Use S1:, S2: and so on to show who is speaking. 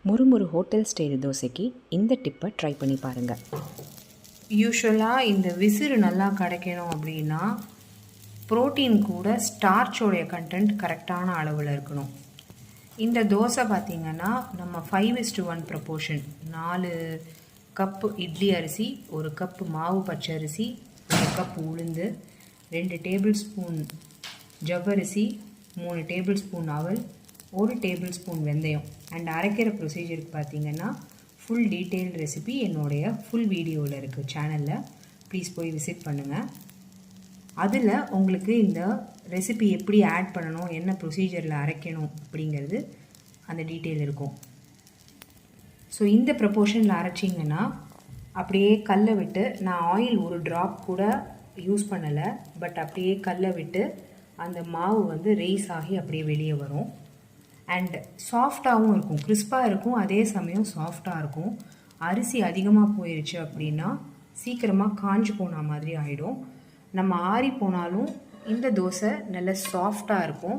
S1: முறுமுறு hotel style தோசைக்கு இந்த டிப்பை try பண்ணி பாருங்கள்.
S2: யூஸ்வலாக இந்த விசிறு நல்லா கிடைக்கணும் அப்படின்னா ப்ரோட்டீன் கூட ஸ்டார்ச்சோடைய கண்டென்ட் கரெக்டான அளவில் இருக்கணும். இந்த தோசை பார்த்திங்கன்னா நம்ம 5:1 ப்ரப்போர்ஷன் 4 கப்பு இட்லி அரிசி, 1 கப்பு மாவு பச்சரிசி, 1 கப் உளுந்து, 2 டேபிள் ஸ்பூன் ஜவ்வரிசி, 3 டேபிள் ஸ்பூன் அவல், 1 டேபிள் ஸ்பூன் வெந்தயம் அண்ட் அரைக்கிற ப்ரொசீஜருக்கு பார்த்திங்கன்னா ஃபுல் டீட்டெயில் ரெசிபி என்னுடைய ஃபுல் வீடியோவில் இருக்குது சேனலில். ப்ளீஸ் போய் விசிட் பண்ணுங்கள். அதில் உங்களுக்கு இந்த ரெசிபி எப்படி ஆட் பண்ணணும், என்ன ப்ரொசீஜரில் அரைக்கணும் அப்படிங்கிறது அந்த டீட்டெயில் இருக்கும். ஸோ இந்த ப்ரப்போர்ஷனில் அரைச்சிங்கன்னா அப்படியே கல்லை விட்டு, நான் ஆயில் ஒரு ட்ராப் கூட யூஸ் பண்ணலை, பட் அப்படியே கல்லை விட்டு அந்த மாவு வந்து ரைஸ் ஆகி அப்படியே வெளியே வரும். அண்ட் சாஃப்டாகவும் இருக்கும், கிறிஸ்பாக இருக்கும், அதே சமயம் சாஃப்டாக இருக்கும். அரிசி அதிகமாக போயிடுச்சு அப்படின்னா சீக்கிரமாக காஞ்சு போன மாதிரி ஆகிடும். நம்ம ஆறி போனாலும் இந்த தோசை நல்ல சாஃப்டாக இருக்கும்.